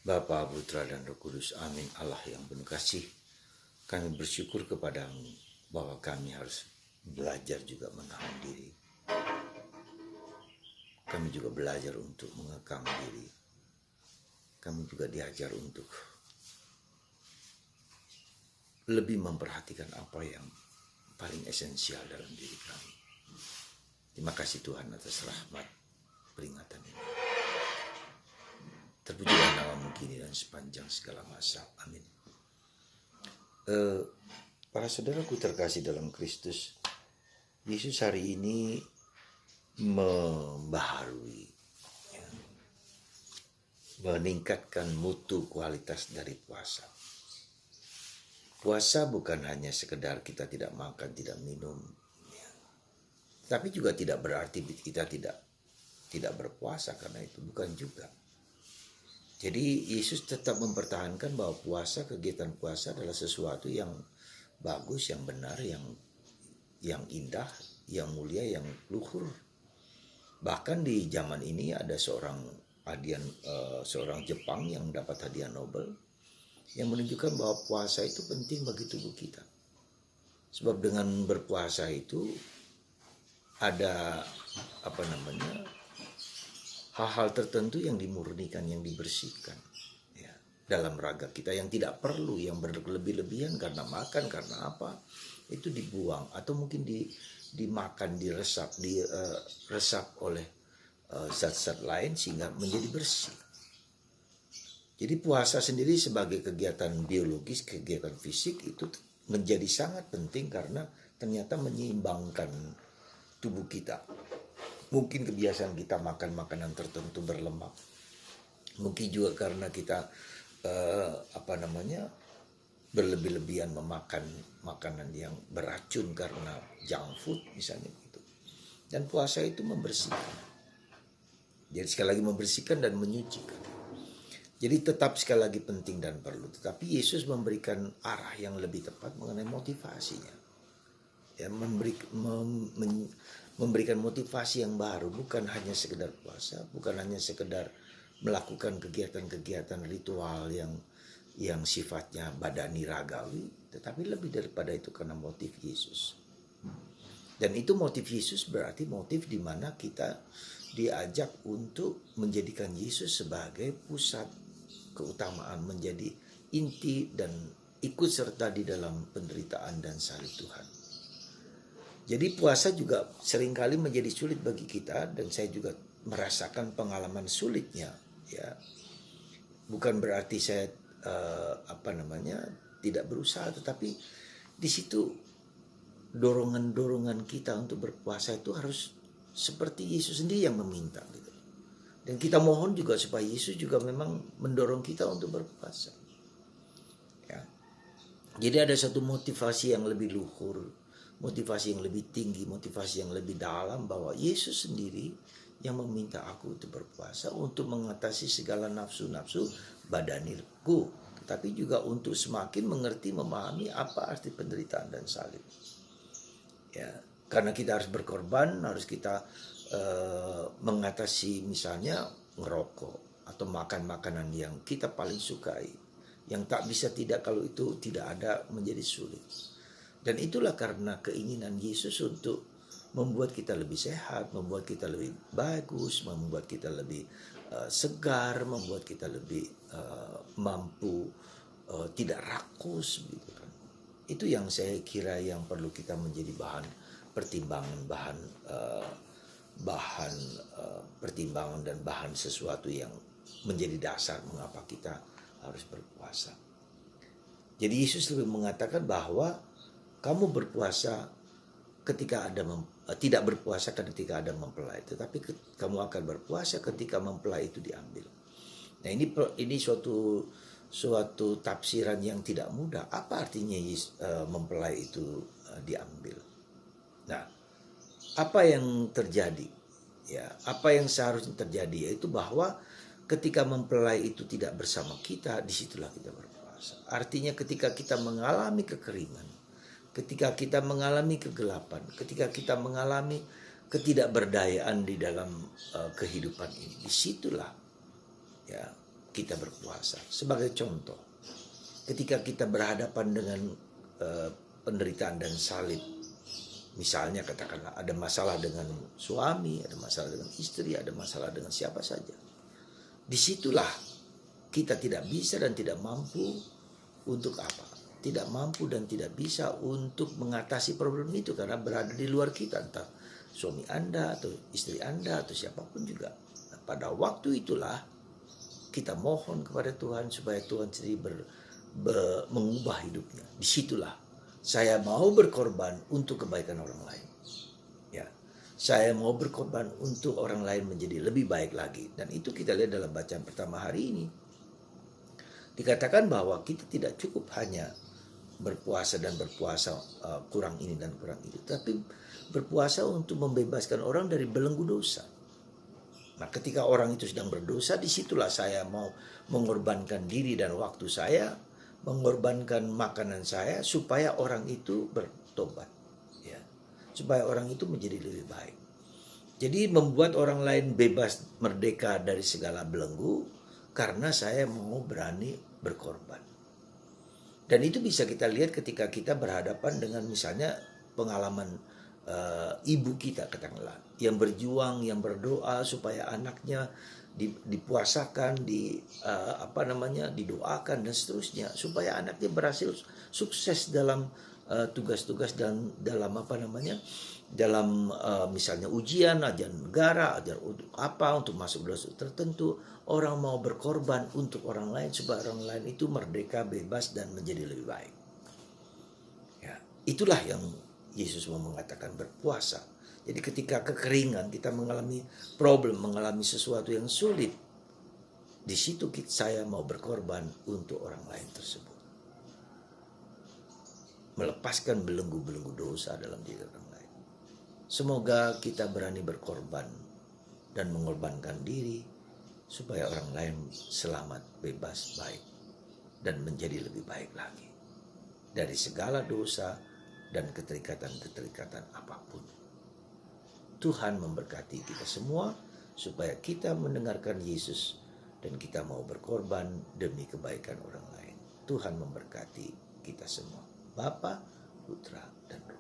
Bapa, Putra, dan Roh Kudus. Amin. Allah yang penuh kasih. Kami bersyukur kepadamu bahwa kami harus belajar juga menahan diri. Kami juga belajar untuk mengekang diri. Kami juga diajar untuk lebih memperhatikan apa yang paling esensial dalam diri kami. Terima kasih Tuhan atas rahmat peringatan ini. Terpujilah namamu kini dan sepanjang segala masa. Amin. Para saudaraku terkasih dalam Kristus, Yesus hari ini membaharui, meningkatkan mutu kualitas dari puasa. Puasa bukan hanya sekedar kita tidak makan, tidak minum, tapi juga tidak berarti kita tidak berpuasa karena itu, bukan juga. Jadi Yesus tetap mempertahankan bahwa puasa, kegiatan puasa adalah sesuatu yang bagus, yang benar, yang indah, yang mulia, yang luhur. Bahkan di zaman ini ada seorang Jepang yang mendapat hadiah Nobel yang menunjukkan bahwa puasa itu penting bagi tubuh kita. Sebab dengan berpuasa itu ada hal-hal tertentu yang dimurnikan, yang dibersihkan ya, dalam raga kita, yang tidak perlu, yang berlebih-lebihan karena makan, karena apa, itu dibuang atau mungkin dimakan, diresap oleh zat-zat lain sehingga menjadi bersih. Jadi puasa sendiri sebagai kegiatan biologis, kegiatan fisik itu menjadi sangat penting karena ternyata menyeimbangkan tubuh kita. Mungkin kebiasaan kita makan makanan tertentu berlemak. Mungkin juga karena kita berlebih-lebihan memakan makanan yang beracun karena junk food misalnya gitu. Dan puasa itu membersihkan. Jadi sekali lagi membersihkan dan menyucikan. Jadi tetap sekali lagi penting dan perlu. Tetapi Yesus memberikan arah yang lebih tepat mengenai motivasinya. Ya, memberikan motivasi yang baru, bukan hanya sekedar puasa, bukan hanya sekedar melakukan kegiatan-kegiatan ritual yang sifatnya badani ragawi, tetapi lebih daripada itu karena motif Yesus. Dan itu motif Yesus berarti motif di mana kita diajak untuk menjadikan Yesus sebagai pusat keutamaan, menjadi inti dan ikut serta di dalam penderitaan dan salib Tuhan. Jadi puasa juga seringkali menjadi sulit bagi kita, dan saya juga merasakan pengalaman sulitnya ya. Bukan berarti saya tidak berusaha, tetapi di situ dorongan-dorongan kita untuk berpuasa itu harus seperti Yesus sendiri yang meminta gitu. Dan kita mohon juga supaya Yesus juga memang mendorong kita untuk berpuasa. Ya. Jadi ada satu motivasi yang lebih luhur, motivasi yang lebih tinggi, motivasi yang lebih dalam, bahwa Yesus sendiri yang meminta aku untuk berpuasa untuk mengatasi segala nafsu-nafsu badaniku, tetapi juga untuk semakin mengerti, memahami apa arti penderitaan dan salib. Ya, karena kita harus berkorban, harus kita mengatasi misalnya ngerokok atau makan makanan yang kita paling sukai, yang tak bisa tidak, kalau itu tidak ada menjadi sulit. Dan itulah karena keinginan Yesus untuk membuat kita lebih sehat, membuat kita lebih bagus, membuat kita lebih segar, membuat kita lebih mampu tidak rakus gitu kan. Itu yang saya kira yang perlu kita menjadi bahan pertimbangan, pertimbangan dan bahan sesuatu yang menjadi dasar mengapa kita harus berpuasa. Jadi Yesus lebih mengatakan bahwa kamu berpuasa ketika tidak berpuasa ketika ada mempelai, tetapi kamu akan berpuasa ketika mempelai itu diambil. Nah, ini suatu tafsiran yang tidak mudah. Apa artinya mempelai itu diambil? Nah, apa yang terjadi? Ya, apa yang seharusnya terjadi yaitu bahwa ketika mempelai itu tidak bersama kita, disitulah kita berpuasa. Artinya ketika kita mengalami kekeringan, ketika kita mengalami kegelapan, ketika kita mengalami ketidakberdayaan di dalam kehidupan ini, disitulah ya kita berpuasa. Sebagai contoh, ketika kita berhadapan dengan penderitaan dan salib, misalnya katakanlah ada masalah dengan suami, ada masalah dengan istri, ada masalah dengan siapa saja. Disitulah kita tidak bisa dan tidak mampu untuk apa? Tidak mampu dan tidak bisa untuk mengatasi problem itu karena berada di luar kita, entah suami Anda atau istri Anda atau siapapun juga. Nah, pada waktu itulah kita mohon kepada Tuhan supaya Tuhan sendiri mengubah hidupnya. Disitulah saya mau berkorban untuk kebaikan orang lain. Ya, saya mau berkorban untuk orang lain menjadi lebih baik lagi. Dan itu kita lihat dalam bacaan pertama hari ini. Dikatakan bahwa kita tidak cukup hanya berpuasa dan berpuasa kurang ini dan kurang itu, tapi berpuasa untuk membebaskan orang dari belenggu dosa. Nah, ketika orang itu sedang berdosa, disitulah saya mau mengorbankan diri dan waktu saya, mengorbankan makanan saya supaya orang itu bertobat, ya, supaya orang itu menjadi lebih baik. Jadi membuat orang lain bebas merdeka dari segala belenggu karena saya mau berani berkorban. Dan itu bisa kita lihat ketika kita berhadapan dengan misalnya pengalaman ibu kita katakanlah yang berjuang, yang berdoa supaya anaknya dipuasakan, didoakan dan seterusnya supaya anaknya berhasil sukses dalam tugas-tugas dan dalam dalam misalnya ujian, ajar negara, ajar untuk masuk dosa tertentu. Orang mau berkorban untuk orang lain supaya orang lain itu merdeka, bebas dan menjadi lebih baik. Ya, itulah yang Yesus mau mengatakan berpuasa. Jadi ketika kekeringan, kita mengalami problem, mengalami sesuatu yang sulit, di situ saya mau berkorban untuk orang lain tersebut. Melepaskan belenggu-belenggu dosa dalam diri orang lain. Semoga kita berani berkorban dan mengorbankan diri supaya orang lain selamat, bebas, baik, dan menjadi lebih baik lagi dari segala dosa dan keterikatan-keterikatan apapun. Tuhan memberkati kita semua supaya kita mendengarkan Yesus dan kita mau berkorban demi kebaikan orang lain. Tuhan memberkati kita semua. Bapa, Putra, dan Roh